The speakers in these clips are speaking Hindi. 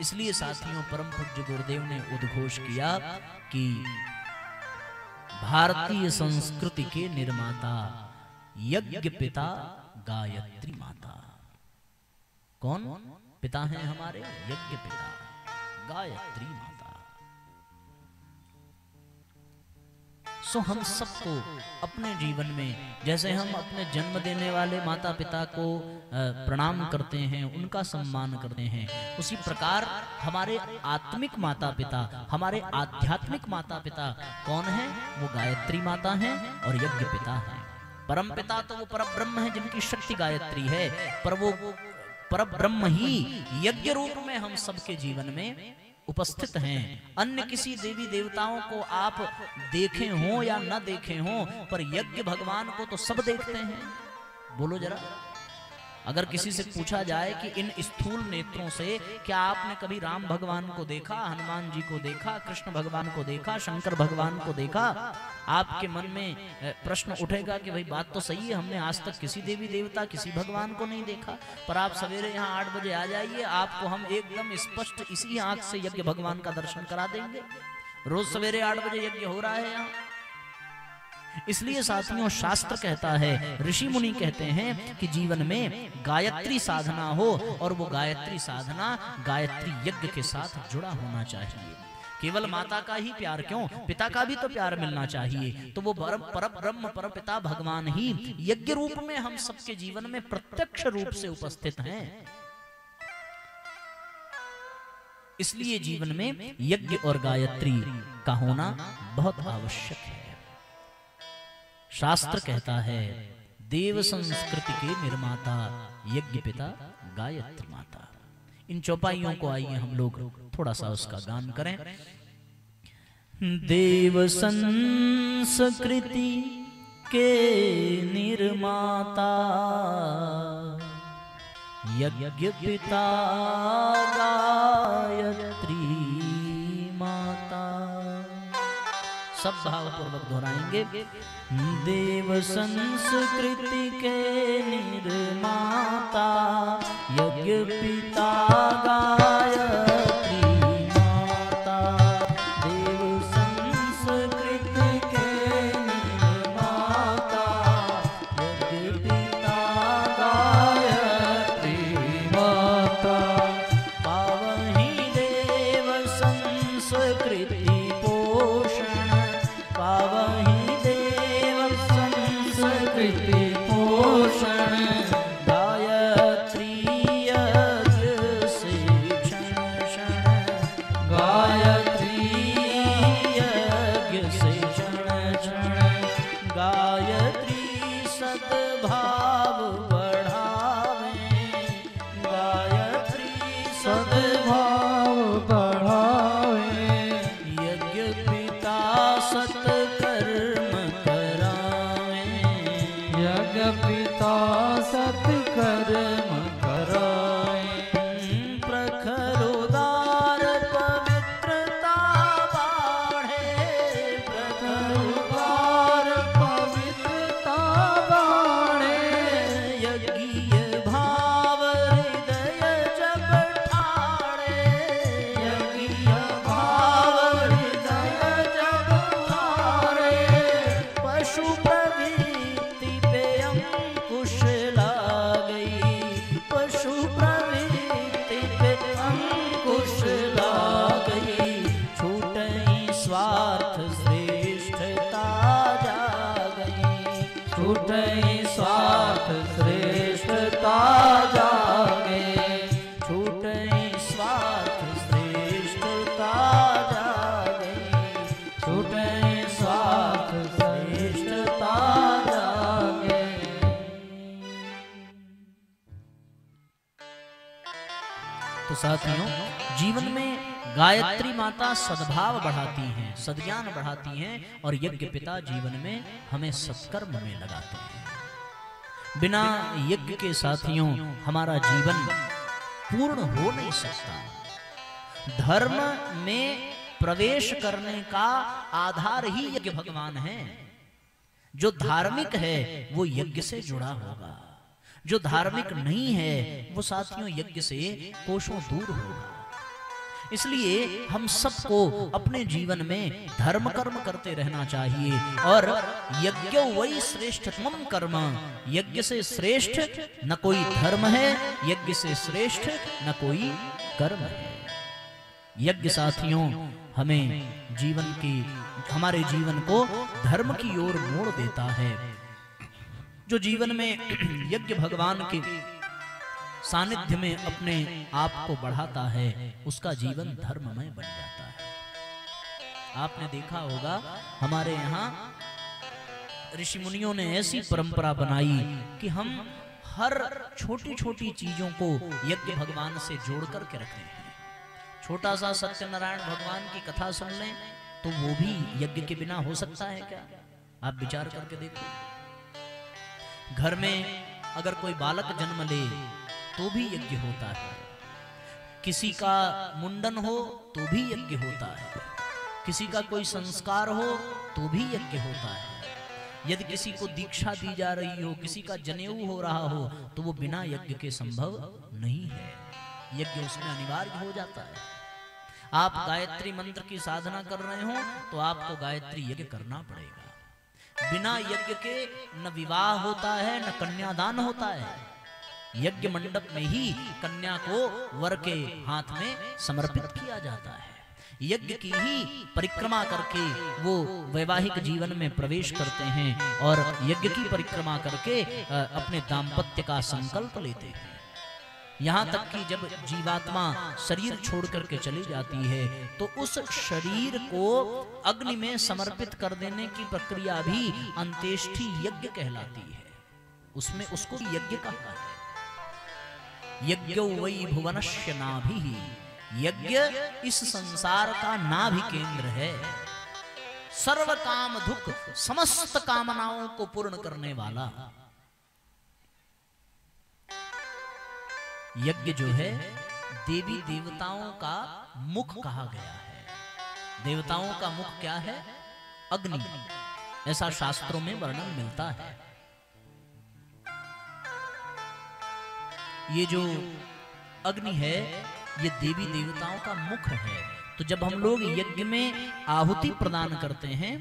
इसलिए साथियों परम पूज्य गुरुदेव ने उद्घोष किया कि भारतीय संस्कृति के निर्माता यज्ञ पिता गायत्री माता। कौन पिता हैं हमारे? यज्ञ पिता गायत्री माता। सो हम सबको अपने जीवन में जैसे हम अपने जन्म देने वाले माता पिता को प्रणाम करते हैं, उनका सम्मान करते हैं, उसी प्रकार हमारे आत्मिक माता पिता, हमारे आध्यात्मिक माता पिता कौन है? वो गायत्री माता हैं और यज्ञ पिता हैं। परम पिता तो वो परब्रह्म है जिनकी शक्ति गायत्री है, पर वो परब्रह्म ही यज्ञ रूप में हम सबके जीवन में उपस्थित हैं। अन्य किसी देवी देवताओं को आप देखे हो या न देखे हो, पर यज्ञ भगवान को तो सब देखते हैं। बोलो जरा, अगर किसी से पूछा जाए कि इन स्थूल नेत्रों से क्या आपने कभी राम भगवान को देखा, हनुमान जी को देखा, कृष्ण भगवान को देखा, शंकर भगवान को देखा, आपके मन में प्रश्न उठेगा कि भाई बात तो सही है, हमने आज तक किसी देवी देवता, किसी भगवान को नहीं देखा। पर आप सवेरे यहाँ 8 बजे आ जाइए, आपको हम एकदम स्पष्ट इसी आंख से यज्ञ भगवान का दर्शन करा देंगे। रोज सवेरे 8 बजे यज्ञ हो रहा है यहाँ। इसलिए साथियों शास्त्र कहता है, ऋषि मुनि कहते हैं कि जीवन में गायत्री साधना हो, और वो गायत्री साधना गायत्री यज्ञ के साथ जुड़ा होना चाहिए। केवल माता का ही प्यार क्यों, पिता का भी तो प्यार मिलना चाहिए। तो वो परब्रह्म परपिता भगवान ही यज्ञ रूप में हम सबके जीवन में प्रत्यक्ष रूप से उपस्थित हैं। इसलिए जीवन में यज्ञ और गायत्री का होना बहुत आवश्यक है। शास्त्र कहता है देव संस्कृति के निर्माता यज्ञ पिता गायत्री माता। इन चौपाइयों को आइए हम लोग थोड़ा सा उसका गान करें। देव संस्कृति के निर्माता यज्ञ पिता गायत्री माता। सब भावपूर्वक दोहराएंगे। देव संस्कृति के निर्माता यज्ञ पिता गायत्री माता। देव संस्कृति के निर्माता यज्ञ पिता गायत्री माता। पावहि देव संस्कृति पोषण, पावहि पोषण। गायत्री यज्ञ से क्षण क्षण, गायत्री यज्ञ से क्षण क्षण। गायत्री सद्भाव बढ़ावे, गायत्री सद्भाव बढ़ावे। यज्ञ पिता सत्कर्म करावे, यज्ञ पिता सत्कर्म कराए। प्रखर उदार पवित्रता बाढ़े, प्रखर उदार पवित्रता बाढ़े। यज्ञीय भाव हृदय जब ठाड़े, यज्ञीय भाव हृदय जब ठाड़े। पशु प्रवृत्ति पे अंकुश ला गई, पशु प्रवृत्ति पे अंकुश ला गई। छूटई स्वार्थ श्रेष्ठता जा गई, छूटई स्वार्थ श्रेष्ठता जा गई। छूटई स्वार्थ श्रेष्ठता जा गई, छूटई स्वार्थ श्रेष्ठता जा गई। तो साथियों जीवन में गायत्री माता सद्भाव बढ़ाती हैं, सद्ज्ञान बढ़ाती हैं, और यज्ञ पिता जीवन में हमें सत्कर्म में लगाते हैं। बिना यज्ञ के साथियों हमारा जीवन पूर्ण हो नहीं सकता। धर्म में प्रवेश करने का आधार ही यज्ञ भगवान है। जो धार्मिक है वो यज्ञ से जुड़ा होगा, जो धार्मिक नहीं है वो साथियों यज्ञ से कोसों दूर होगा। इसलिए हम सबको अपने जीवन में धर्म कर्म करते रहना चाहिए। और यज्ञ वही श्रेष्ठतम कर्म, यज्ञ से श्रेष्ठ न कोई धर्म है, यज्ञ से श्रेष्ठ न कोई कर्म है। यज्ञ साथियों हमें जीवन की, हमारे जीवन को धर्म की ओर मोड़ देता है। जो जीवन में यज्ञ भगवान के सानिध्य में अपने आप को बढ़ाता है, उसका जीवन धर्ममय बन जाता है। आपने देखा होगा हमारे यहाँ ऋषि मुनियों ने ऐसी परंपरा बनाई कि हम हर छोटी छोटी चीजों को यज्ञ भगवान से जोड़ करके रखते हैं। छोटा सा सत्यनारायण भगवान की कथा सुन लें तो वो भी यज्ञ के बिना हो सकता है क्या? आप विचार करके देखो। घर में अगर कोई बालक जन्म ले तो भी यज्ञ होता है, किसी का मुंडन हो तो भी यज्ञ होता है, किसी का कोई संस्कार हो तो भी यज्ञ होता है। यदि किसी को दीक्षा दी जा रही हो, किसी का जनेऊ हो रहा हो, तो वो बिना यज्ञ के संभव नहीं है, यज्ञ उसमें अनिवार्य हो जाता है। आप गायत्री मंत्र की साधना कर रहे हो तो आपको गायत्री यज्ञ करना पड़ेगा। बिना यज्ञ के न विवाह होता है न कन्यादान होता है। यज्ञ मंडप में ही कन्या को वर के हाथ में समर्पित किया जाता है। यज्ञ की ही परिक्रमा करके वो वैवाहिक जीवन में प्रवेश करते हैं और यज्ञ की परिक्रमा करके अपने दाम्पत्य का संकल्प लेते हैं। यहाँ तक कि जब जीवात्मा शरीर छोड़ करके चली जाती है तो उस शरीर को अग्नि में समर्पित कर देने की प्रक्रिया भी अंत्येष्टि यज्ञ कहलाती है। उसमें उसको यज्ञ कहा है। यज्ञो वै भुवनस्य नाभिः, यज्ञ इस संसार का नाभि केंद्र है। सर्व काम दुख, समस्त कामनाओं को पूर्ण करने वाला यज्ञ जो है देवी देवताओं का मुख कहा गया है। देवताओं का मुख क्या है? अग्नि, ऐसा शास्त्रों में वर्णन मिलता है। ये जो अग्नि है ये देवी देवताओं का मुख है। तो जब हम लोग यज्ञ में आहुति प्रदान करते हैं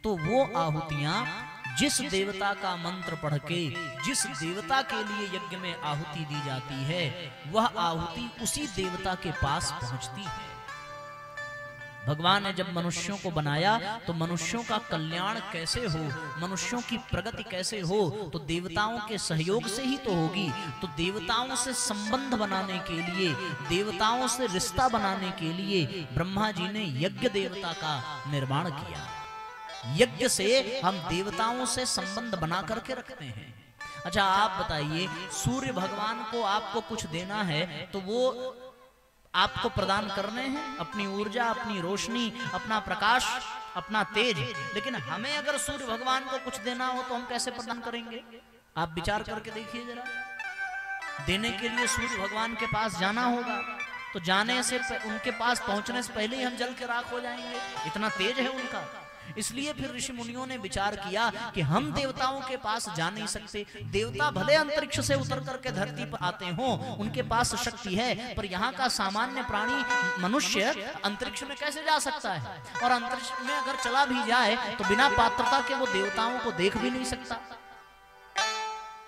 तो वो आहुतियां जिस देवता का मंत्र पढ़ के जिस देवता के लिए यज्ञ में आहुति दी जाती है वह आहुति उसी देवता के पास पहुंचती है। भगवान ने जब मनुष्यों को बनाया तो मनुष्यों का कल्याण कैसे हो, मनुष्यों की प्रगति कैसे हो, तो देवताओं के सहयोग से ही तो होगी। तो देवताओं से संबंध बनाने के लिए, देवताओं से रिश्ता बनाने के लिए ब्रह्मा जी ने यज्ञ देवता का निर्माण किया। यज्ञ से हम देवताओं से संबंध बना करके रखते हैं। अच्छा आप बताइए, सूर्य भगवान को आपको कुछ देना है तो वो आपको प्रदान करने हैं अपनी ऊर्जा, अपनी रोशनी, अपना प्रकाश, अपना तेज। लेकिन हमें अगर सूर्य भगवान को कुछ देना हो तो हम कैसे प्रदान करेंगे? आप विचार करके देखिए जरा। देने के लिए सूर्य भगवान के पास जाना होगा, तो जाने से उनके पास पहुंचने से पहले ही हम जल के राख हो जाएंगे, इतना तेज है उनका। इसलिए फिर ऋषि मुनियों ने विचार किया कि हम देवताओं के पास जा नहीं सकते। देवता भले अंतरिक्ष से उतर करके धरती पर आते हों, उनके पास शक्ति है, पर यहाँ का सामान्य प्राणी मनुष्य अंतरिक्ष में कैसे जा सकता है? और अंतरिक्ष में अगर चला भी जाए तो बिना पात्रता के वो देवताओं को देख भी नहीं सकता।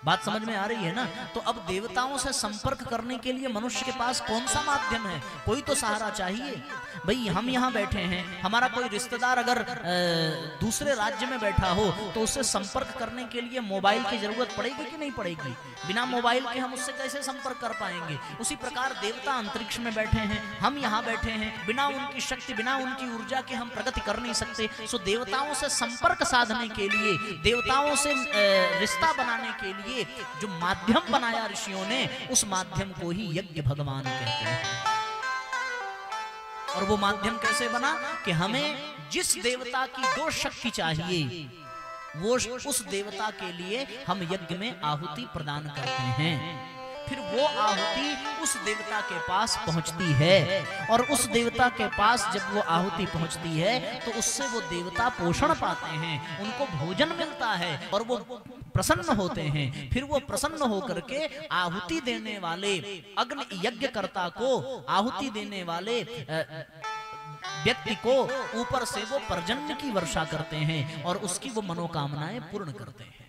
बात समझ में आ रही है ना? तो अब देवताओं से संपर्क करने के लिए मनुष्य के पास कौन सा माध्यम है? कोई तो सहारा चाहिए। भाई हम यहाँ बैठे हैं, हमारा कोई रिश्तेदार अगर दूसरे राज्य में बैठा हो तो उससे संपर्क करने के लिए मोबाइल की जरूरत पड़ेगी कि नहीं पड़ेगी? बिना मोबाइल के हम उससे कैसे संपर्क कर पाएंगे? उसी प्रकार देवता अंतरिक्ष में बैठे हैं, हम यहाँ बैठे हैं, बिना उनकी शक्ति, बिना उनकी ऊर्जा के हम प्रगति कर नहीं सकते। सो देवताओं से संपर्क साधने के लिए, देवताओं से रिश्ता बनाने के लिए जो माध्यम बनाया ऋषियों ने, उस माध्यम को ही यज्ञ भगवान कहते हैं। और वो माध्यम कैसे बना कि हमें जिस देवता की जो शक्ति चाहिए वो उस देवता के लिए हम यज्ञ में आहुति प्रदान करते हैं। फिर वो आहुति उस देवता के पास पहुंचती है, और उस देवता के पास जब वो आहुति पहुंचती है तो उससे वो देवता पोषण पाते हैं, उनको भोजन मिलता है, और वो प्रसन्न होते हैं। फिर वो प्रसन्न होकर के आहुति देने वाले अग्नि यज्ञकर्ता को, आहुति देने वाले व्यक्ति को ऊपर से वो पर्जन्य की वर्षा करते हैं और उसकी वो मनोकामनाएं पूर्ण करते हैं।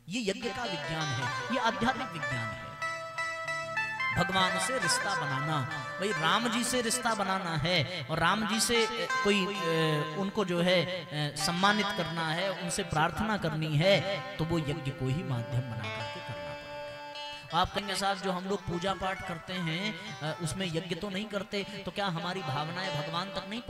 ये यज्ञ का विज्ञान है, ये आध्यात्मिक विज्ञान है। भगवान से रिश्ता बनाना, भाई राम जी से रिश्ता बनाना है और राम जी से कोई उनको जो है सम्मानित करना है, उनसे प्रार्थना करनी है, तो वो यज्ञ को ही माध्यम बना करके करना पड़ेगा। आप कहेंगे साहब जो हम लोग पूजा पाठ करते हैं उसमें यज्ञ तो नहीं करते, तो क्या हमारी भावनाएं भगवान तक नहीं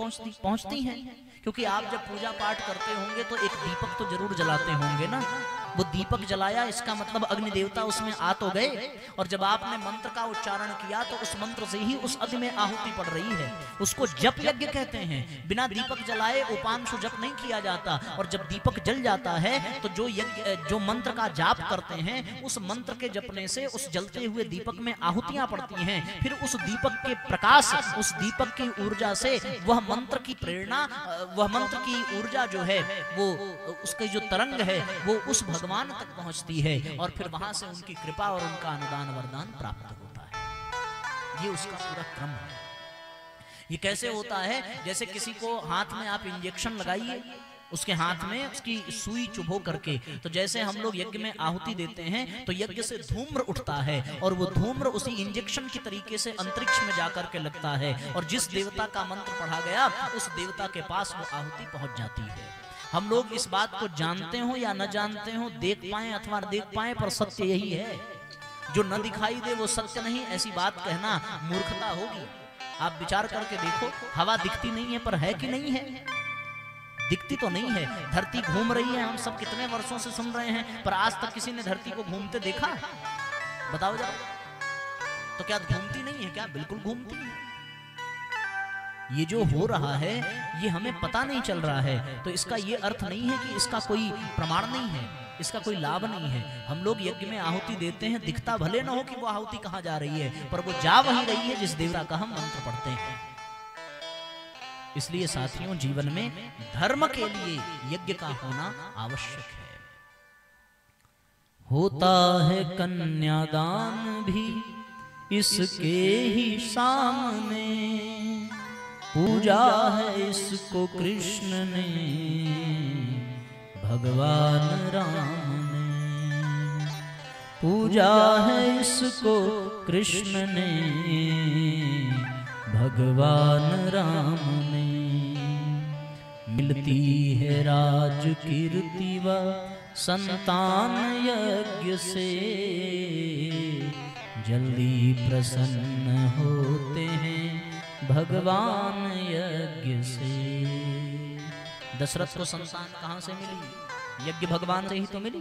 पहुंचती हैं? क्योंकि आप जब पूजा पाठ करते होंगे तो एक दीपक तो जरूर जलाते होंगे ना। वो दीपक जलाया, इसका मतलब अग्नि देवता उसमें आ तो गए, और जब आपने मंत्र का उच्चारण किया तो उस मंत्र से ही उस अग्नि में आहुति पड़ रही है। उसको जप यज्ञ कहते हैं। बिना दीपक जलाए उपांशु जप नहीं किया जाता, और जब दीपक जल जाता है तो जो मंत्र का जाप करते हैं उस मंत्र के जपने से उस जलते हुए दीपक में आहुतियां पड़ती हैं। फिर उस दीपक के प्रकाश, उस दीपक की ऊर्जा से वह मंत्र की प्रेरणा, वह मंत्र की ऊर्जा जो है वो उसकी जो तरंग है वो उस भगवान तक पहुंचती है, और फिर वहां से उनकी कृपा और उनका अनुदान वरदान प्राप्त होता है। ये उसका पूरा क्रम है। ये कैसे होता है? जैसे किसी को हाथ में आप इंजेक्शन लगाइए, उसके हाथ में उसकी सुई चुभो करके, तो जैसे हम लोग यज्ञ में आहुति देते हैं तो यज्ञ से धूम्र उठता है, और वो धूम्र उसी इंजेक्शन की तरीके से अंतरिक्ष में जाकर के लगता है, और जिस देवता का मंत्र पढ़ा गया उस देवता के पास वो आहुति पहुंच जाती है। हम लोग इस बात को जानते हो या न जानते हो, देख पाए अथवा देख पाए, पर सत्य यही है। जो न दिखाई दे वो सत्य नहीं, ऐसी बात कहना मूर्खता होगी। आप विचार करके देखो, हवा दिखती नहीं है पर है कि नहीं है? दिखती तो नहीं है। धरती घूम रही है, हम सब कितने वर्षों से सुन रहे हैं, पर आज तक किसी ने धरती को घूमते देखा है? बताओ जरा। तो क्या घूमती नहीं है? क्या बिल्कुल घूमती है। ये जो हो रहा है ये हमें पता नहीं चल रहा है, तो इसका ये अर्थ नहीं है कि इसका कोई प्रमाण नहीं है, इसका कोई लाभ नहीं है। हम लोग यज्ञ में आहुति देते हैं, दिखता भले ना हो कि वो आहुति कहाँ जा रही है, पर वो जा वहीं रही है जिस देवता का हम मंत्र पढ़ते हैं। इसलिए साथियों, जीवन में धर्म के लिए यज्ञ का होना आवश्यक है। होता है कन्यादान भी इसके ही सामने, पूजा है इसको कृष्ण ने, भगवान राम ने। पूजा है इसको कृष्ण ने, भगवान राम ने। मिलती है राज कीर्ति व संतान यज्ञ से, जल्दी प्रसन्न होते हैं भगवान यज्ञ से। दशरथ को संतान कहाँ से मिली? यज्ञ भगवान से ही तो मिली।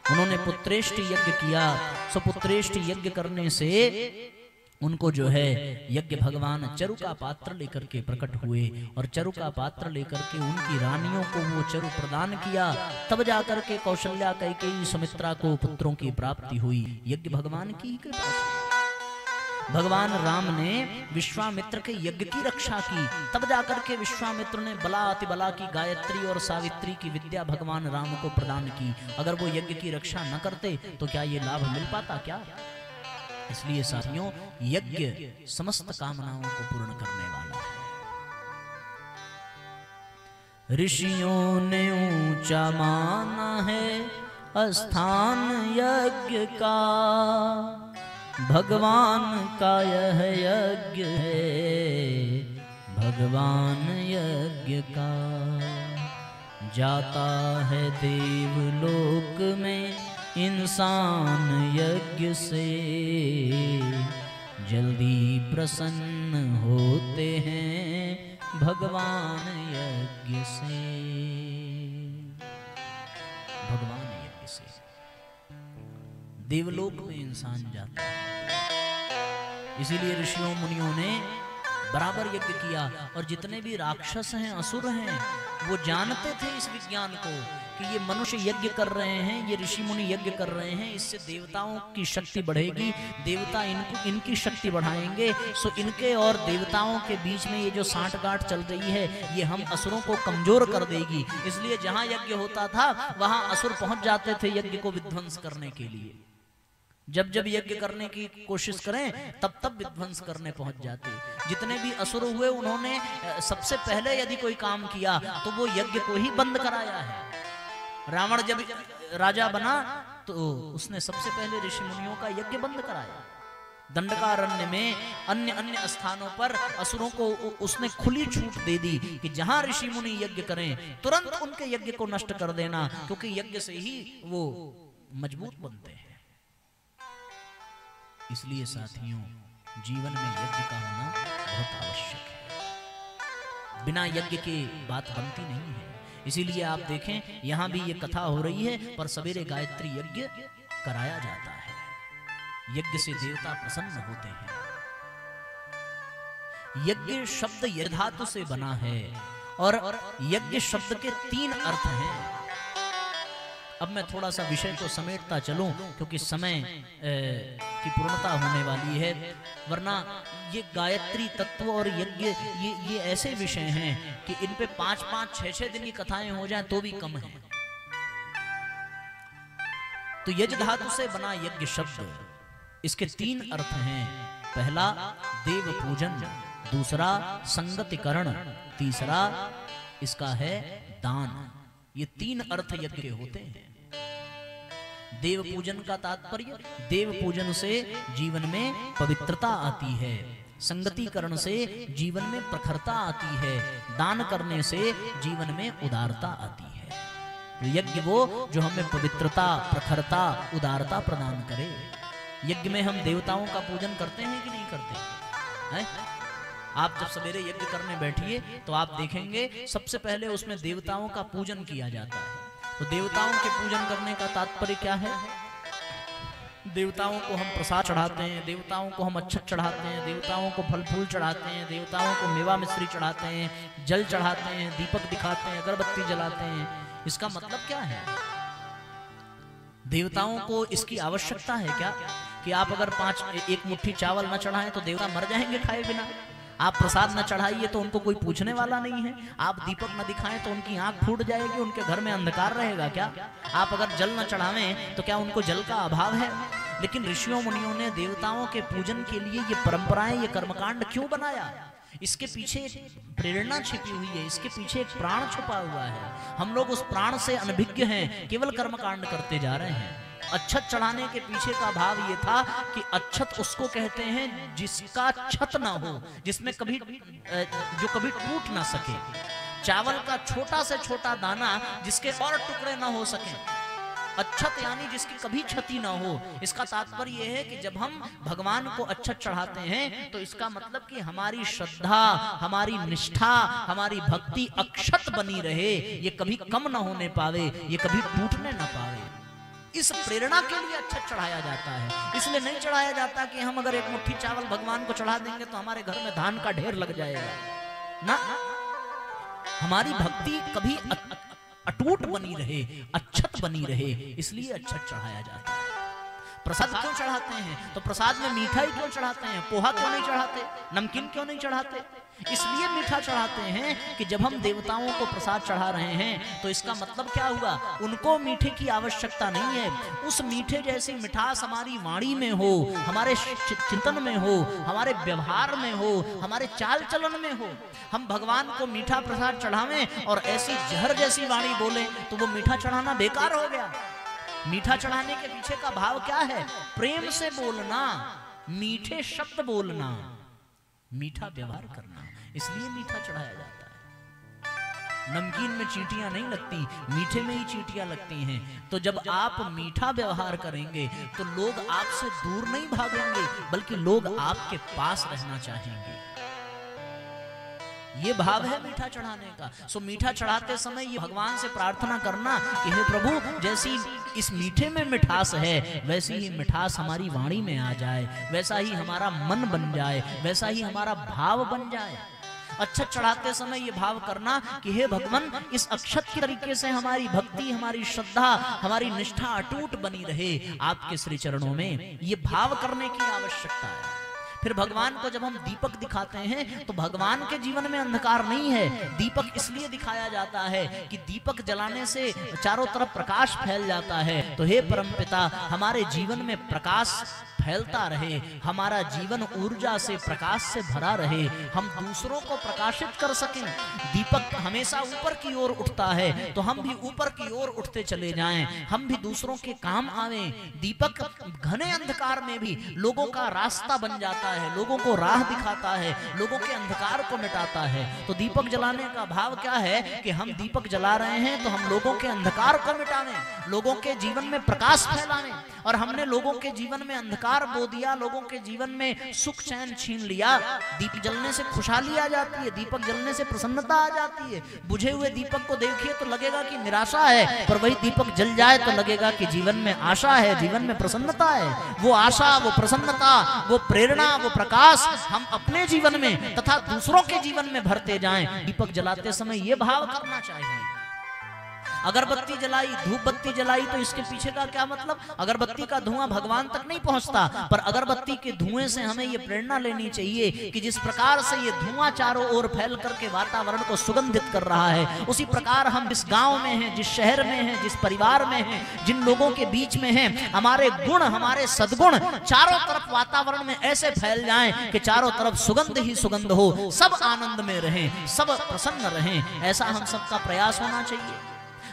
उन्होंने पुत्रेष्टि यज्ञ किया, सो पुत्रेष्टि यज्ञ करने से उनको जो है यज्ञ भगवान चरु का पात्र लेकर के प्रकट हुए, और चरु का पात्र लेकर के उनकी रानियों को वो चरु प्रदान किया। तब जाकर के कौशल्या, कैकेयी, सुमित्रा को पुत्रों की प्राप्ति हुई। यज्ञ भगवान की कृपा से। भगवान राम ने विश्वामित्र के यज्ञ की रक्षा की, तब जाकर के विश्वामित्र ने बला अतिबला की गायत्री और सावित्री की विद्या भगवान राम को प्रदान की। अगर वो यज्ञ की रक्षा न करते तो क्या ये लाभ मिल पाता क्या? इसलिए साथियों, यज्ञ समस्त कामनाओं को पूर्ण करने वाला है। ऋषियों ने ऊंचा माना है स्थान यज्ञ का, भगवान का यह यज्ञ है, भगवान यज्ञ का। जाता है देवलोक में इंसान यज्ञ से, जल्दी प्रसन्न होते हैं भगवान यज्ञ से। भगवान यज्ञ से देवलोक में इंसान जाता है। इसीलिए ऋषियों मुनियों ने बराबर यज्ञ किया। और जितने भी राक्षस हैं, असुर हैं, वो जानते थे इस विज्ञान को कि ये मनुष्य यज्ञ कर रहे हैं, ये ऋषि मुनि यज्ञ कर रहे हैं, इससे देवताओं की शक्ति बढ़ेगी, देवता इनकी शक्ति बढ़ाएंगे, सो इनके और देवताओं के बीच में ये जो सांठगांठ चल रही है ये हम असुरों को कमजोर कर देगी। इसलिए जहां यज्ञ होता था वहां असुर पहुंच जाते थे यज्ञ को विध्वंस करने के लिए। जब जब यज्ञ करने की कोशिश करें तब तब विध्वंस करने पहुंच जाते। जितने भी असुर हुए उन्होंने सबसे पहले यदि कोई काम किया तो वो यज्ञ को ही बंद कराया है। रावण जब राजा बना तो उसने सबसे पहले ऋषि मुनियों का यज्ञ बंद कराया। दंडकारण्य में अन्य अन्य स्थानों पर असुरों को उसने खुली छूट दे दी कि जहां ऋषि मुनि यज्ञ करें तुरंत उनके यज्ञ को नष्ट कर देना, क्योंकि यज्ञ से ही वो मजबूत बनते हैं। इसलिए साथियों, जीवन में यज्ञ का होना बहुत आवश्यक है। बिना यज्ञ के बात बनती नहीं है। इसीलिए आप देखें यहां भी ये कथा हो रही है, पर सवेरे गायत्री यज्ञ कराया जाता है। यज्ञ से देवता प्रसन्न होते हैं। यज्ञ शब्द यज्ञ धातु से बना है और यज्ञ शब्द के 3 अर्थ हैं। अब मैं थोड़ा सा विषय को समेटता चलूं क्योंकि समय की पूर्णता होने वाली है, वरना ये गायत्री तत्व और यज्ञ ये ऐसे विषय हैं कि इन पे 5-5, 6-6 दिन की कथाएं हो जाएं तो भी कम है। तो यज्ञ धातु से बना यज्ञ शब्द, इसके 3 अर्थ हैं। पहला देव पूजन, दूसरा संगतिकरण, तीसरा इसका है दान। ये 3 अर्थ यज्ञ के होते हैं। देव पूजन का तात्पर्य, देव पूजन से जीवन में पवित्रता आती है, संगतिकरण से जीवन में प्रखरता आती है, दान करने से जीवन में उदारता आती है। तो यज्ञ वो जो हमें पवित्रता, प्रखरता, उदारता प्रदान करे। यज्ञ में हम देवताओं का पूजन करते हैं कि नहीं करते हैं? आप जब सवेरे यज्ञ करने बैठिए तो आप देखेंगे सबसे पहले उसमें देवताओं का पूजन किया जाता है। तो देवताओं के पूजन करने का तात्पर्य क्या है? देवताओं को हम प्रसाद चढ़ाते हैं, देवताओं को हम अक्षत चढ़ाते हैं, देवताओं को फल फूल चढ़ाते हैं, देवताओं को मेवा मिश्री चढ़ाते हैं, जल चढ़ाते हैं, दीपक दिखाते हैं, अगरबत्ती जलाते हैं। इसका मतलब क्या है? देवताओं को इसकी आवश्यकता है क्या कि आप अगर 1 मुट्ठी चावल न चढ़ाएं तो देवता मर जाएंगे खाए बिना? आप प्रसाद न चढ़ाइए तो उनको कोई पूछने वाला नहीं है। आप दीपक न दिखाएं तो उनकी आंख फूट जाएगी, उनके घर में अंधकार रहेगा क्या? आप अगर जल न चढ़ावें तो क्या उनको जल का अभाव है? लेकिन ऋषियों मुनियों ने देवताओं के पूजन के लिए ये परंपराएं, ये कर्मकांड क्यों बनाया? इसके पीछे एक प्रेरणा छिपी हुई है, इसके पीछे एक प्राण छुपा हुआ है। हम लोग उस प्राण से अनभिज्ञ हैं, केवल कर्मकांड करते जा रहे हैं। अक्षत चढ़ाने के पीछे का भाव ये था कि अक्षत उसको कहते हैं जिसका छत ना हो, जिसमें कभी जो कभी टूट ना सके। चावल का छोटा से छोटा दाना जिसके और टुकड़े ना हो सके। अक्षत यानी जिसकी कभी क्षति ना हो। इसका तात्पर्य यह है कि जब हम भगवान को अक्षत चढ़ाते हैं तो इसका मतलब कि हमारी श्रद्धा, हमारी निष्ठा, हमारी भक्ति अक्षत बनी रहे, ये कभी कम ना होने पावे, ये कभी टूटने ना पावे। इस प्रेरणा के लिए अक्षत चढ़ाया जाता है। इसलिए नहीं चढ़ाया जाता कि हम अगर 1 मुट्ठी चावल भगवान को चढ़ा देंगे तो हमारे घर में धान का ढेर लग जाएगा ना। हमारी भक्ति कभी अटूट बनी रहे, अक्षत बनी रहे, इसलिए अक्षत चढ़ाया जाता है। प्रसाद क्यों चढ़ाते हैं? तो प्रसाद में मीठा ही क्यों चढ़ाते हैं? पोहा क्यों नहीं चढ़ाते? नमकीन क्यों नहीं चढ़ाते? इसलिए मीठा चढ़ाते हैं कि जब हम देवताओं को प्रसाद चढ़ा रहे हैं तो इसका मतलब क्या हुआ? उनको मीठे की आवश्यकता नहीं है। उस मीठे जैसी मिठास हमारी वाणी में हो, हमारे चिंतन में हो, हमारे व्यवहार में हो, हमारे चाल चलन में हो। हम भगवान को मीठा प्रसाद चढ़ावें और ऐसी जहर जैसी वाणी बोले तो वो मीठा चढ़ाना बेकार हो गया। मीठा चढ़ाने के पीछे का भाव क्या है? प्रेम से बोलना, मीठे शब्द बोलना, मीठा व्यवहार करना, इसलिए मीठा चढ़ाया जाता है। नमकीन में चींटियां नहीं लगती, मीठे में ही चींटियां लगती हैं। तो जब आप मीठा व्यवहार करेंगे तो लोग आपसे दूर नहीं भागेंगे, बल्कि लोग आपके पास रहना चाहेंगे। ये भाव है मीठा चढ़ाने का। सो मीठा चढ़ाते समय ये भगवान से प्रार्थना करना कि हे प्रभु, जैसी इस मीठे में मिठास है वैसी ही मिठास हमारी वाणी में आ जाए, वैसा ही हमारा मन बन जाए, वैसा ही हमारा भाव बन जाए। अक्षत चढ़ाते समय ये भाव करना कि हे भगवान, इस अक्षत के तरीके से हमारी भक्ति, हमारी श्रद्धा, हमारी निष्ठा अटूट बनी रहे आपके श्री चरणों में। ये भाव करने की आवश्यकता है। फिर भगवान को जब हम दीपक दिखाते हैं तो भगवान के जीवन में अंधकार नहीं है। दीपक इसलिए दिखाया जाता है कि दीपक जलाने से चारों तरफ प्रकाश फैल जाता है। तो हे परमपिता, हमारे जीवन में प्रकाश फैलता रहे, हमारा जीवन ऊर्जा से, प्रकाश से भरा रहे, हम दूसरों को प्रकाशित कर सकें। दीपक हमेशा ऊपर की ओर उठता है, तो हम भी ऊपर की ओर उठते चले जाएं, हम भी दूसरों के काम आवें। दीपक घने अंधकार में भी लोगों का रास्ता बन जाता है, लोगों को राह दिखाता है, लोगों के अंधकार को मिटाता है। तो दीपक जलाने का भाव क्या है कि हम दीपक जला रहे हैं तो हम लोगों के अंधकार को मिटावें, लोगों के जीवन में प्रकाश फैलावें। और हमने लोगों के जीवन में अंधकार बो दिया, लोगों के जीवन में सुख चैन छीन लिया। दीप जलने से खुशहाली आ जाती है, दीपक जलने से प्रसन्नता आ जाती है। बुझे हुए दीपक को देखिए तो लगेगा कि निराशा है, पर वही दीपक जल जाए तो लगेगा कि जीवन में आशा है, जीवन में प्रसन्नता है। वो आशा, वो प्रसन्नता, वो प्रेरणा, वो प्रकाश हम अपने जीवन में तथा दूसरों के जीवन में भरते जाएं। दीपक जलाते समय ये भाव करना चाहिए। अगरबत्ती जलाई, धूप बत्ती जलाई, तो इसके पीछे का क्या मतलब? अगरबत्ती का धुआं भगवान तक नहीं पहुंचता, पर अगरबत्ती के धुएं से हमें ये प्रेरणा लेनी चाहिए कि जिस प्रकार से ये धुआं चारों ओर फैल करके वातावरण को सुगंधित कर रहा है, उसी प्रकार हम जिस गांव में हैं, जिस शहर में हैं, जिस परिवार में हैं, जिन लोगों के बीच में हैं, हमारे गुण, हमारे सद्गुण चारों तरफ वातावरण में ऐसे फैल जाएं कि चारों तरफ सुगंध ही सुगंध हो, सब आनंद में रहें, सब प्रसन्न रहें। ऐसा हम सबका प्रयास होना चाहिए।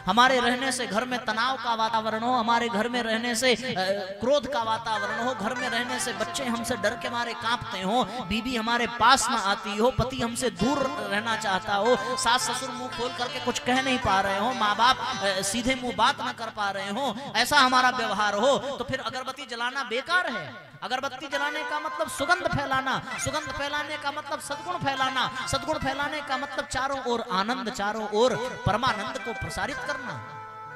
हमारे रहने से घर में तनाव का वातावरण हो, हमारे घर में रहने से क्रोध का वातावरण हो, घर में रहने से बच्चे हमसे डर के मारे कांपते हो, बीवी हमारे पास ना आती हो, पति हमसे दूर रहना चाहता हो, सास ससुर मुंह खोल करके कुछ कह नहीं पा रहे हो, माँ बाप सीधे मुंह बात ना कर पा रहे हो, ऐसा हमारा व्यवहार हो, तो फिर अगरबत्ती जलाना बेकार है। अगरबत्ती जलाने का मतलब सुगंध फैलाना, सुगंध फैलाने का मतलब सद्गुण फैलाना, सद्गुण फैलाने का मतलब चारों ओर आनंद, चारों ओर परमानंद को प्रसारित करना।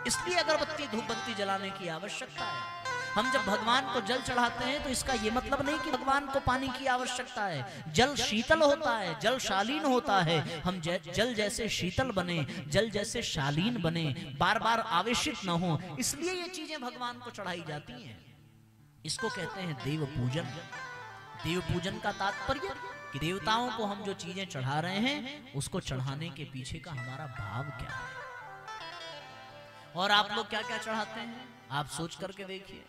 इसलिए अगरबत्ती, धूप बत्ती जलाने की आवश्यकता है। हम जब भगवान को जल चढ़ाते हैं तो इसका यह मतलब नहीं कि भगवान को पानी की आवश्यकता है। जल शीतल होता है, जल शालीन होता है। हम जल जैसे शीतल बने, जल जैसे शालीन बने, बार बार आवेशित न हो, इसलिए ये चीजें भगवान को चढ़ाई जाती हैं। इसको कहते हैं देव पूजन। देव पूजन का तात्पर्य कि देवताओं को हम जो चीजें चढ़ा रहे हैं उसको चढ़ाने के पीछे का हमारा भाव क्या है। और आप लोग क्या क्या चढ़ाते हैं आप सोच करके देखिए।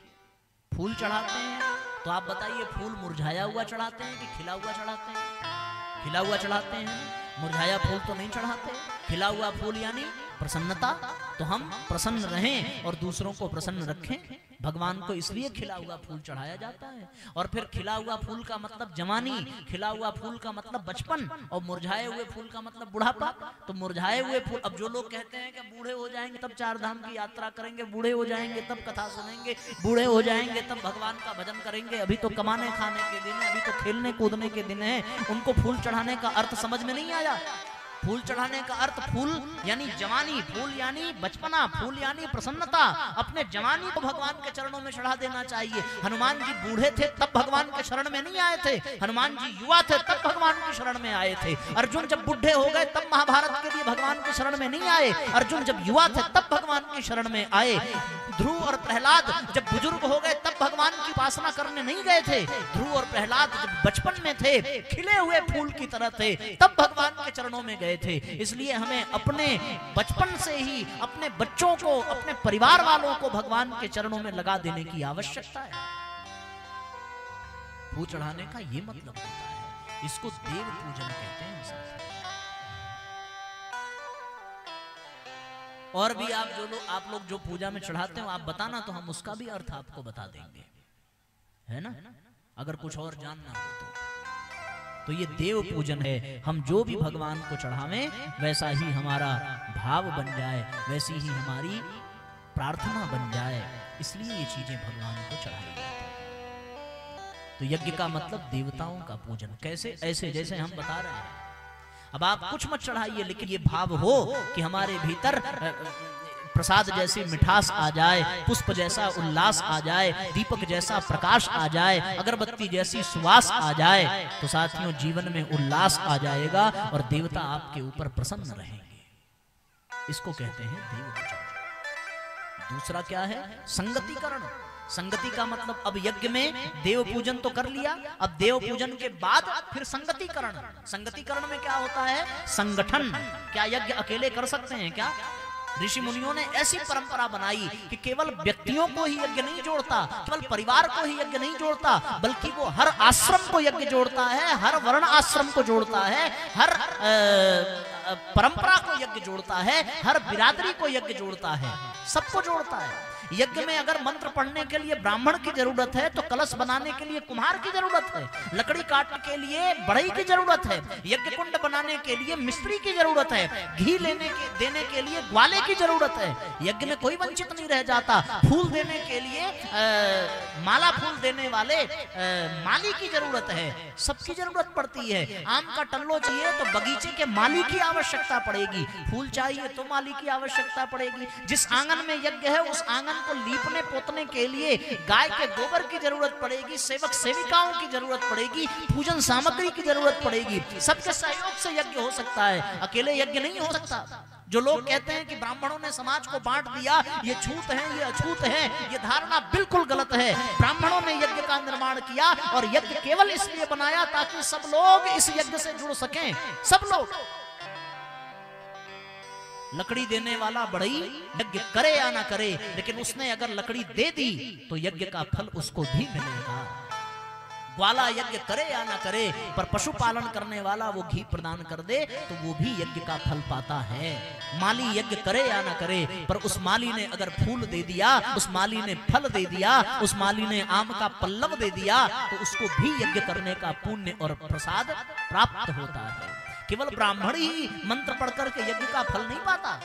फूल चढ़ाते हैं तो आप बताइए, फूल मुरझाया हुआ चढ़ाते हैं कि खिला हुआ चढ़ाते हैं? खिला हुआ चढ़ाते हैं, मुरझाया फूल तो नहीं चढ़ाते। खिला हुआ फूल यानी प्रसन्नता, तो हम प्रसन्न रहें और दूसरों को प्रसन्न रखें। भगवान को इसलिए खिला हुआ फूल चढ़ाया जाता है। और फिर खिला हुआ फूल का मतलब जवानी, खिला हुआ फूल का मतलब बचपन, और मुरझाए हुए फूल का मतलब बुढ़ापा। तो मुरझाए हुए फूल, अब जो लोग कहते हैं कि बूढ़े हो जाएंगे तब चार धाम की यात्रा करेंगे, बूढ़े हो जाएंगे तब कथा सुनेंगे, बूढ़े हो जाएंगे तब भगवान का भजन करेंगे, अभी तो कमाने खाने के दिन है, अभी तो खेलने कूदने के दिन है, उनको फूल चढ़ाने का अर्थ समझ में नहीं आया। फूल चढ़ाने का अर्थ, फूल यानी जवानी, फूल यानी बचपना, फूल यानी प्रसन्नता। अपने जवानी को भगवान के चरणों में चढ़ा देना चाहिए। हनुमान जी बूढ़े थे तब भगवान के शरण में नहीं आए थे, हनुमान जी युवा थे तब भगवान के शरण में आए थे। अर्जुन जब बूढ़े हो गए तब महाभारत के लिए भगवान के शरण में नहीं आए, अर्जुन जब युवा थे तब भगवान के शरण में आए। ध्रुव और प्रहलाद जब बुजुर्ग हो गए तब भगवान की उपासना करने नहीं गए थे। ध्रुव और प्रहलाद जब बचपन में थे, खिले हुए फूल की तरह थे, तब भगवान के चरणों में गए थे। इसलिए हमें अपने बचपन से ही अपने बच्चों को, अपने परिवार वालों को भगवान के चरणों में लगा देने की आवश्यकता है। फूल चढ़ाने का ये मतलब होता है, इसको देव पूजन कहते हैं। और भी आप लोग जो पूजा में चढ़ाते हो आप बताना, तो हम उसका भी अर्थ आपको बता देंगे, है ना? अगर कुछ और जानना हो तो ये देव पूजन है। हम जो भी भगवान को चढ़ावें वैसा ही हमारा भाव बन जाए, वैसी ही हमारी प्रार्थना बन जाए, इसलिए ये चीजें भगवान को चढ़ाई जाती हैं। तो यज्ञ का मतलब देवताओं का पूजन। कैसे? ऐसे जैसे हम बता रहे हैं। अब आप कुछ मत चढ़ाइए, लेकिन ये भाव हो कि हमारे भीतर प्रसाद जैसी मिठास आ जाए, पुष्प जैसा उल्लास आ जाए, दीपक जैसा प्रकाश आ जाए, अगरबत्ती जैसी सुवास आ जाए, तो साथियों जीवन में उल्लास आ जाएगा और देवता आपके ऊपर प्रसन्न रहेंगे। इसको कहते हैं देव पूजन। दूसरा क्या है? संगतिकरण। संगति का मतलब अब यज्ञ में देव पूजन तो कर लिया, अब देव पूजन के बाद फिर संगतिकरण। संगतिकरण में क्या होता है? संगठन। क्या यज्ञ अकेले कर सकते हैं क्या? ऋषि मुनियों ने ऐसी परंपरा बनाई कि केवल व्यक्तियों को ही यज्ञ नहीं जोड़ता, केवल परिवार को ही यज्ञ नहीं जोड़ता, बल्कि वो हर आश्रम को यज्ञ जोड़ता है, हर वर्ण आश्रम को जोड़ता है, हर परंपरा को यज्ञ जोड़ता है, हर बिरादरी को यज्ञ जोड़ता है, सबको जोड़ता है। यज्ञ में अगर मंत्र पढ़ने के लिए ब्राह्मण की जरूरत है तो कलश बनाने के लिए कुम्हार की जरूरत है, लकड़ी काटने के लिए बढ़ई की जरूरत है, यज्ञ कुंड बनाने के लिए मिस्त्री की जरूरत है, घी देने के लिए ग्वाले की जरूरत है। यज्ञ में कोई वंचित नहीं रह जाता। फूल देने के लिए माला फूल देने वाले माली की जरूरत है, सबकी जरूरत पड़ती है। आम का टल्लो चाहिए तो बगीचे के माली की आवश्यकता पड़ेगी, फूल चाहिए तो माली की आवश्यकता पड़ेगी। जिस आंगन में यज्ञ है उस आंगन को लीपने पोतने के लिए गाय के गोबर की जरूरत पड़ेगी, सेवक सेविकाओं की जरूरत पड़ेगी, पूजन सामग्री की जरूरत पड़ेगी। सबके सहयोग से यज्ञ हो सकता है, अकेले यज्ञ नहीं हो सकता। जो लोग कहते हैं कि ब्राह्मणों ने समाज को बांट दिया, ये छूत है, ये अछूत है, ये धारणा बिल्कुल गलत है। ब्राह्मणों ने यज्ञ का निर्माण किया और यज्ञ केवल इसलिए बनाया ताकि सब लोग इस यज्ञ से जुड़ सकें। सब लोग। लकड़ी देने वाला बढ़ई यज्ञ करे या ना करे, लेकिन उसने अगर लकड़ी दे दी तो यज्ञ का फल उसको भी मिलेगा। ग्वाला यज्ञ करे या ना करे, पर पशुपालन करने वाला वो घी प्रदान कर दे तो वो भी यज्ञ का फल पाता है। माली यज्ञ करे या ना करे, पर उस माली ने अगर फूल दे दिया, उस माली ने फल दे दिया, उस माली ने आम का पल्लव दे दिया, तो उसको भी यज्ञ करने का पुण्य और प्रसाद प्राप्त होता है। केवल ब्राह्मण ही मंत्र पढ़ करके यज्ञ का फल नहीं पाता,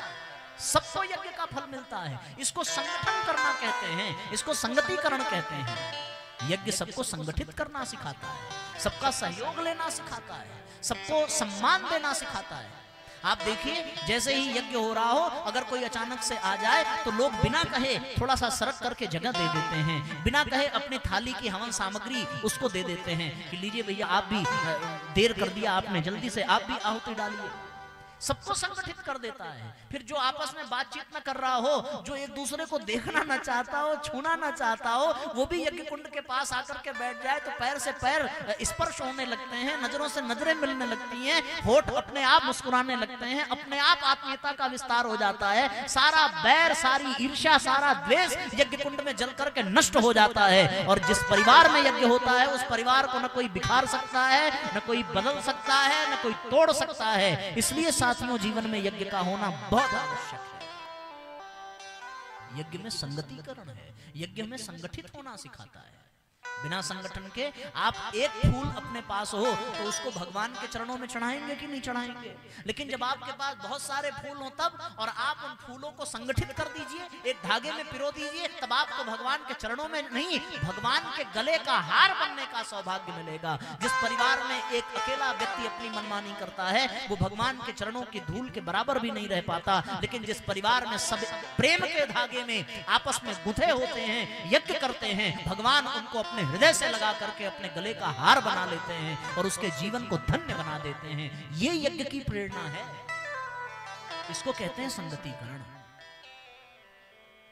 सबको यज्ञ का फल मिलता है। इसको संगठन करना कहते हैं, इसको संगतिकरण कहते हैं। यज्ञ सबको संगठित करना सिखाता है, सबका सहयोग लेना सिखाता है, सबको सम्मान देना सिखाता है। आप देखिए, जैसे ही यज्ञ हो रहा हो, अगर कोई अचानक से आ जाए तो लोग बिना कहे थोड़ा सा सरक करके जगह दे देते हैं, बिना कहे अपनी थाली की हवन सामग्री उसको दे देते हैं कि लीजिए भैया, आप भी देर कर दिया आपने, जल्दी से आप भी आहुति डालिए। सबको संगठित कर देता है। फिर जो आपस में बातचीत न कर रहा हो, जो एक दूसरे को देखना न चाहता हो, छूना न चाहता हो, वो भी यज्ञ कुंड के पास आकर के बैठ जाए तो पैर से पैर स्पर्श होने लगते हैं, नजरों से नजरें मिलने लगती हैं, होठ अपने आप मुस्कुराने लगते हैं, अपने आप आत्मीयता का विस्तार हो जाता है। सारा बैर, सारी ईर्ष्या, सारा द्वेष यज्ञ कुंड में जल करके नष्ट हो जाता है। और जिस परिवार में यज्ञ होता है उस परिवार को न कोई बिखार सकता है, न कोई बदल सकता है, न कोई तोड़ सकता है। इसलिए साथियों, जीवन में यज्ञ का होना बहुत आवश्यक है। यज्ञ में संगतिकरण है, यज्ञ में संगठित होना सिखाता है। बिना संगठन के आप एक फूल अपने पास हो तो उसको भगवान के चरणों में चढ़ाएंगे कि नहीं चढ़ाएंगे? लेकिन जब आपके पास बहुत सारे फूल हो तब, और आप उन फूलों को संगठित कर दीजिए, एक धागे में पिरो दीजिए, तब आपको भगवान के चरणों में नहीं, भगवान के गले का हार बनने का सौभाग्य मिलेगा। जिस परिवार में एक अकेला व्यक्ति अपनी मनमानी करता है वो भगवान के चरणों की धूल के बराबर भी नहीं रह पाता। लेकिन जिस परिवार में सब प्रेम के धागे में आपस में गुंथे होते हैं, यज्ञ करते हैं, भगवान उनको अपने हृदय से लगा करके अपने गले का हार बना लेते हैं और उसके जीवन को धन्य बना देते हैं। ये यज्ञ की प्रेरणा है, इसको कहते हैं संगतिकरण।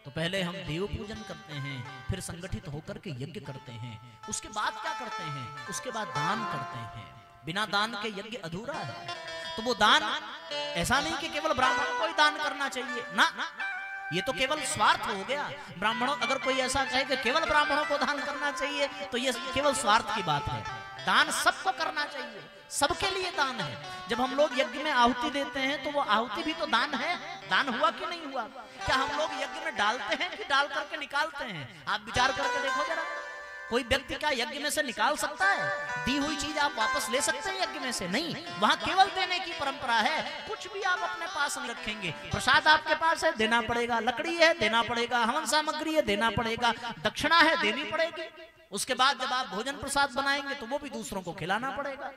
तो पहले हम देव पूजन करते हैं, फिर संगठित होकर के यज्ञ करते हैं। उसके बाद क्या करते हैं? उसके बाद दान करते हैं। बिना दान के यज्ञ अधूरा है। तो वो दान ऐसा नहीं कि केवल ब्राह्मणों को ही दान करना चाहिए ना, ये तो केवल स्वार्थ हो गया। ब्राह्मणों, अगर कोई ऐसा कहे कि केवल ब्राह्मणों को दान करना चाहिए तो ये केवल स्वार्थ की बात है। दान सबको करना चाहिए, सबके लिए दान है। जब हम लोग यज्ञ में आहुति देते हैं तो वो आहुति भी तो दान है। दान हुआ कि नहीं हुआ? क्या हम लोग यज्ञ में डालते हैं कि डाल करके निकालते हैं? आप विचार करके देखो जरा। कोई व्यक्ति क्या यज्ञ में से निकाल सकता है? दी हुई चीज आप वापस ले सकते हैं यज्ञ में से? नहीं, वहां केवल देने की परंपरा है। कुछ भी आप अपने पास नहीं रखेंगे। प्रसाद आपके पास है, देना पड़ेगा। लकड़ी है, देना पड़ेगा। हवन सामग्री है, देना पड़ेगा। दक्षिणा है, देनी पड़ेगी। उसके बाद जब आप भोजन प्रसाद बनाएंगे तो वो भी दूसरों को खिलाना पड़ेगा।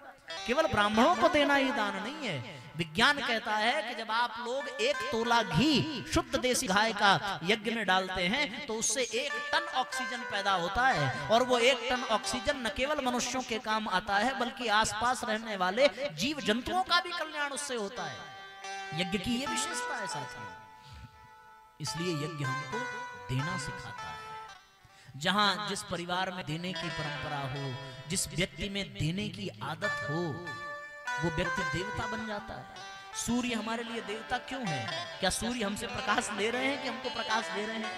केवल ब्राह्मणों को देना ही दान नहीं है। विज्ञान कहता है कि जब आप लोग 1 तोला घी शुद्ध देसी गाय का यज्ञ में डालते हैं तो उससे 1 टन ऑक्सीजन पैदा होता है, और वो 1 टन ऑक्सीजन न केवल मनुष्यों के काम आता है बल्कि आसपास रहने वाले जीव जंतुओं का भी कल्याण उससे होता है। यज्ञ की ये विशेषता है साथियों। इसलिए यज्ञ हमको देना सिखाता है। जहां जिस परिवार में देने की परंपरा हो, जिस व्यक्ति में देने की आदत हो, वो व्यक्ति देवता बन जाता है। सूर्य हमारे लिए देवता क्यों है? क्या सूर्य हमसे प्रकाश ले रहे हैं कि हमको प्रकाश दे रहे हैं?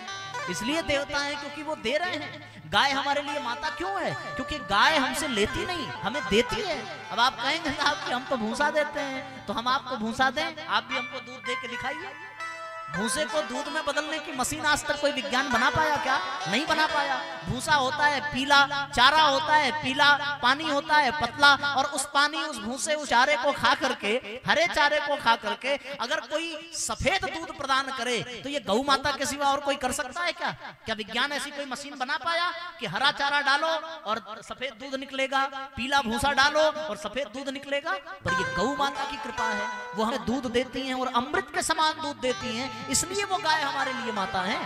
इसलिए देवता है क्योंकि वो दे रहे हैं। गाय हमारे लिए माता क्यों है? क्योंकि गाय हमसे लेती नहीं, हमें देती है। अब आप कहेंगे साहब कि हम तो भूसा देते हैं, तो हम आपको भूसा दें, आप भी हमको दूध दे के दिखाइए। भूसे को दूध में बदलने की मशीन आज तक कोई विज्ञान बना पाया क्या? नहीं बना पाया। भूसा होता है पीला, चारा होता है पीला, पानी होता है पतला, और उस पानी, उस भूसे, उस चारे को खा करके, हरे चारे को खा करके अगर कोई सफेद दूध प्रदान करे तो ये गौ माता के सिवा और कोई कर सकता है क्या? क्या विज्ञान ऐसी कोई मशीन बना पाया कि हरा चारा डालो और सफेद दूध निकलेगा, पीला भूसा डालो और सफेद दूध निकलेगा? पर ये गौ माता की कृपा है, वो हमें दूध देती हैं और अमृत के समान दूध देती हैं, इसलिए वो गाय हमारे लिए माता है।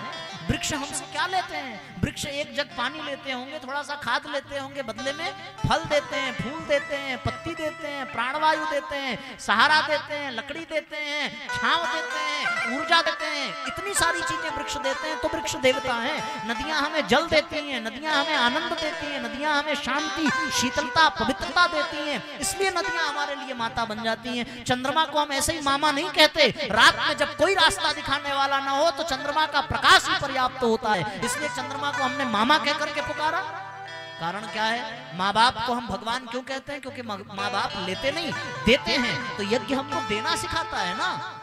वृक्ष हमसे क्या लेते हैं? वृक्ष 1 जग पानी लेते होंगे, थोड़ा सा खाद लेते होंगे, बदले में फल देते हैं, फूल देते हैं, पत्ती देते हैं, प्राणवायु देते हैं, सहारा देते हैं, लकड़ी देते हैं, छांव देते हैं, ऊर्जा देते हैं, इतनी सारी चीजें वृक्ष देते हैं, तो वृक्ष देवता है। नदियां हमें जल देती हैं, नदियां हमें आनंद देती हैं, नदियां हमें शांति, शीतलता, पवित्रता देती हैं, इसलिए नदियां हमारे लिए माता बन जाती हैं। चंद्रमा को हम ऐसे ही मामा नहीं कहते। रात में जब कोई रास्ता दिखाने वाला ना हो तो चंद्रमा का प्रकाश ही पर्याप्त होता है, इसलिए चंद्रमा को हमने मामा कह करके पुकारा। कारण क्या है? माँ बाप को हम भगवान क्यों कहते हैं? क्योंकि माँ बाप लेते नहीं, देते हैं। तो यज्ञ हमको देना सिखाता है ना।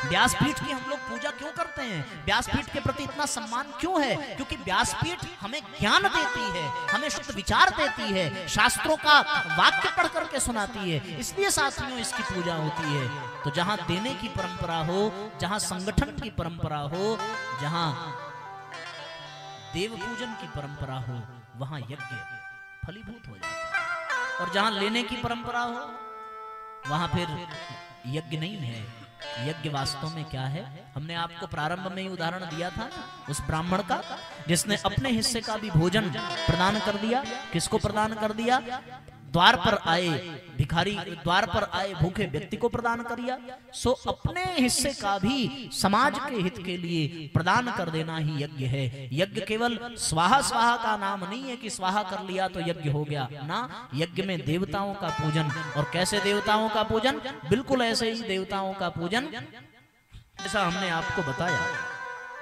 व्यासपीठ की हम लोग पूजा क्यों करते हैं? व्यासपीठ के प्रति इतना सम्मान क्यों है? क्योंकि व्यासपीठ हमें ज्ञान देती है, हमें शुद्ध विचार देती है, शास्त्रों का वाक्य पढ़ करके सुनाती है, इसलिए साथियों इसकी पूजा होती है। तो जहां देने की परंपरा हो, जहां संगठन की परंपरा हो, जहां देव पूजन की परंपरा हो, वहां यज्ञ फलीभूत हो जाता है। और जहां लेने की परंपरा हो, वहां फिर यज्ञ नहीं है। यज्ञ वास्तव में क्या है? हमने आपको प्रारंभ में ही उदाहरण दिया था उस ब्राह्मण का जिसने अपने हिस्से का भी भोजन प्रदान कर दिया। किसको प्रदान कर दिया? द्वार पर आए भिखारी, द्वार पर आए भूखे व्यक्ति को प्रदान कर दिया। सो अपने हिस्से का भी समाज के हित के लिए प्रदान कर देना ही यज्ञ है। यज्ञ केवल स्वाहा स्वाहा का नाम नहीं है कि स्वाहा कर लिया तो यज्ञ हो गया ना। यज्ञ में देवताओं का पूजन, और कैसे देवताओं का पूजन? बिल्कुल ऐसे ही देवताओं का पूजन जैसा हमने आपको बताया।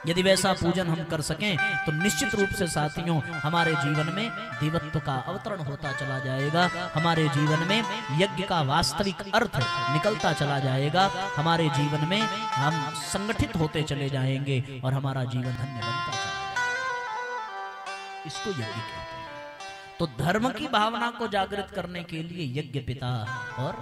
यदि वैसा पूजन हम कर सकें तो निश्चित रूप से साथियों हमारे जीवन में देवत्व का अवतरण होता चला जाएगा, हमारे जीवन में यज्ञ का वास्तविक अर्थ निकलता चला जाएगा, हमारे जीवन में हम संगठित होते चले जाएंगे और हमारा जीवन धन्य बनता चला जाएगा। इसको यज्ञ कहते हैं। तो धर्म की भावना को जागृत करने के लिए यज्ञ पिता और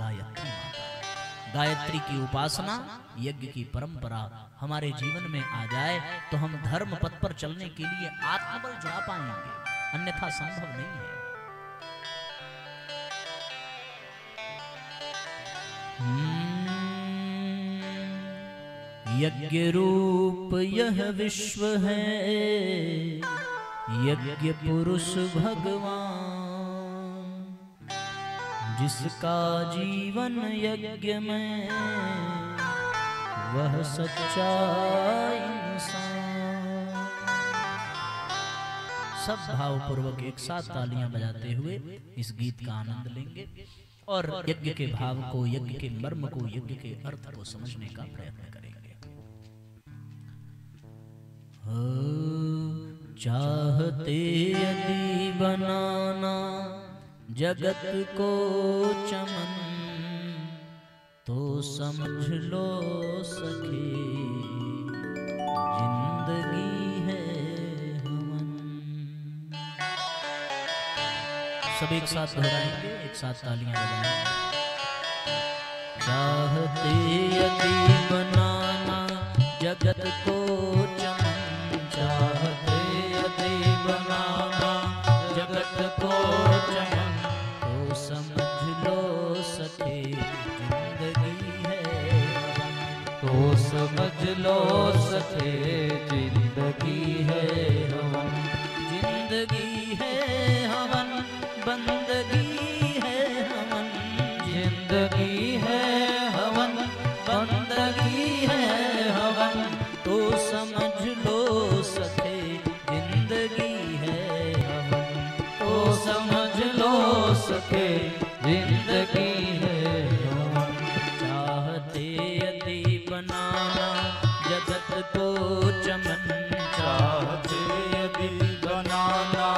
गायत्री माता, गायत्री की उपासना, यज्ञ की परंपरा हमारे जीवन में आ जाए तो हम धर्म पथ पर चलने के लिए आत्मबल जुड़ा पाएंगे, अन्यथा संभव नहीं है। यज्ञ रूप यह विश्व है, यज्ञ पुरुष भगवान, जिसका जीवन यज्ञ में वह सच्चा इंसान। सब भावपूर्वक एक साथ तालियां बजाते हुए इस गीत का आनंद लेंगे और यज्ञ के भाव को, यज्ञ के मर्म को, यज्ञ के अर्थ को समझने का प्रयत्न करेंगे। चाहते यदि बनाना जगत को चमन, तो समझ लो सखे जिंदगी है हमन। सब एक साथ दोहराएंगे, एक साथ तालियां बजाएंगे। चाहते यदि बनाना जगत को चमन, चाहते यदि बनाना तो समझ लो सके जिंदगी है हवन। जिंदगी है हवन, बंदगी है हवन। जिंदगी है हवन, बंदगी है हवन। तो समझ लो सके जिंदगी है हवन। तो समझ लो सके जिंदगी है हवन। चाहते यदि बनाना जगत को चमन, चाहते यदि बनाना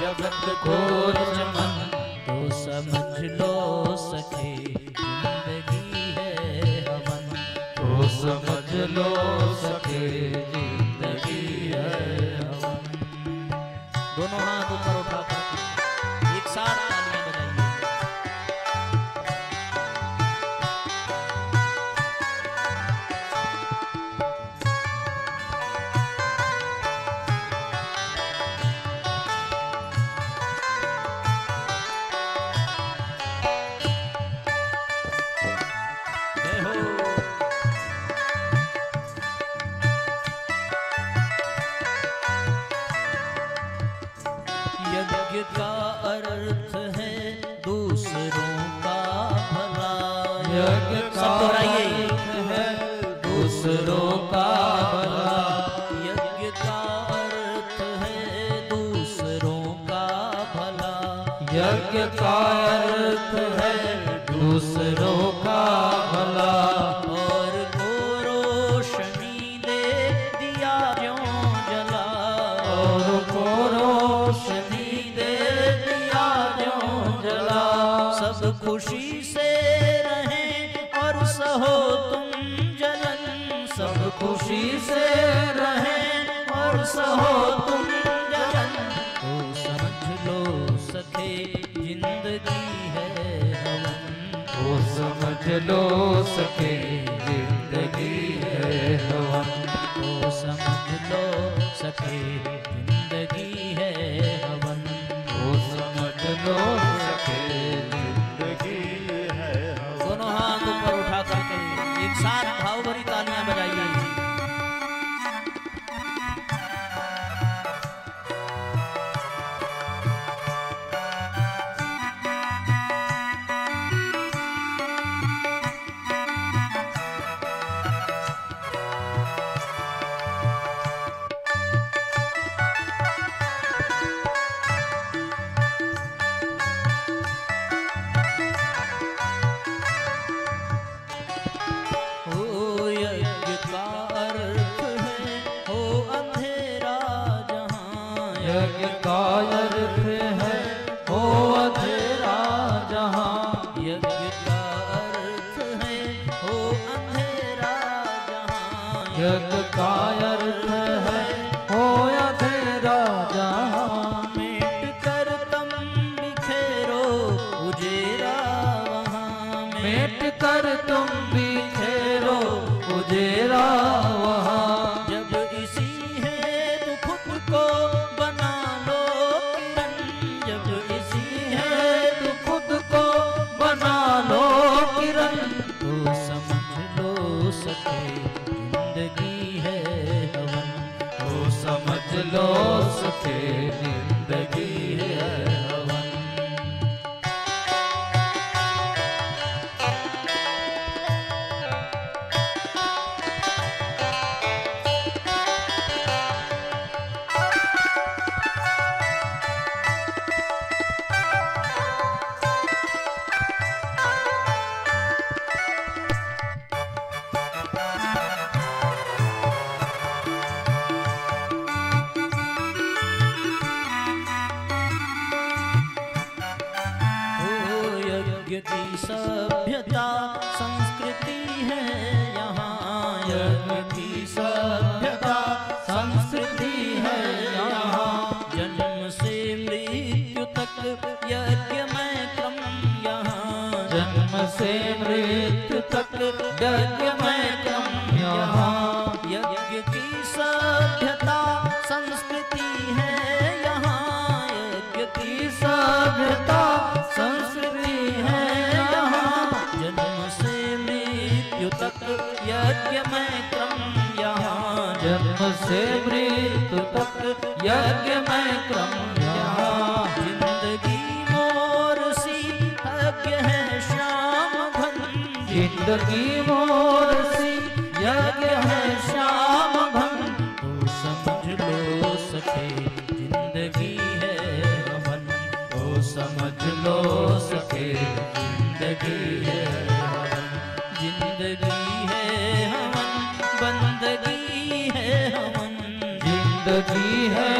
जगत को चमन। तो समझ लो सके जिंदगी है हवन। तो समझ लो सके जिंदगी है हवन। दोनों हाथ ऊपर उठा करके एक साथ तालियां बजाइए। जय हो। यज्ञ का अर्थ है दूसरों का भला। यज्ञ का सब दोहराइए। अर्थ है दूसरों का भला। यज्ञ का अर्थ है दूसरों का भला। यज्ञ का अर्थ है दूसरों का भला। और को रोशनी दे दिया ज्यों जला। और को रोशनी दे दिया ज्यों जला। सब खुशी से रहें और सहो तुम जलन। सब खुशी से रहें और सहो तुम जलन। तो समझ लो सके जिंदगी है हवन। तो समझ लो सके जिंदगी है हवन। तो समझ लो सके जिंदगी है हवन। तो समझ लो सके जिंदगी है हवन। दोनों हाथ ऊपर उठा करके एक साथ भाव भरी तालियां बजाइए। हो यज्ञ का अर्थ है हो अंधेरा जहां। यज्ञ का अर्थ है हो अंधेरा जहां। यज्ञ का अर्थ है हो अंधेरा जहां। यज्ञ का अर्थ है हो अंधेरा जहां। मेट कर तुम बिखेरो उजेरा वहां। मेट कर तुम बिखेरो उजेरा वहां। जब इसी है तो खुद को बना लो किरण। जब इसी है तो खुद को बना लो किरण। तो समझ लो सके जिंदगी है हवन। तो समझ लो सके जिंदगी है हवन। यज्ञ की सभ्यता संस्कृति है यहाँ। यज्ञ की सभ्यता संस्कृति है यहाँ। जन्म से मृत्यु तक यज्ञमय क्रम यहाँ। जन्म से मृत्यु तक यज्ञमय क्रम यहाँ। यज्ञ की सभ्यता संस्कृति है यहाँ। यज्ञ की सभ्यता संस्कृति है यहाँ। जन्म से मृत्यु तक यज्ञ में क्रम यहाँ, जन्म से मृत्यु तक यज्ञ में क्रम यहाँ। जिंदगी मोर सी यज्ञ है श्याम घन, जिंदगी मोर सी यज्ञ है श्याम घन। तो समझ लो सखे जिंदगी है हवन, तो समझ लो सके जिंदगी है हवन। जिंदगी है हवन, बंदगी है हवन, जिंदगी है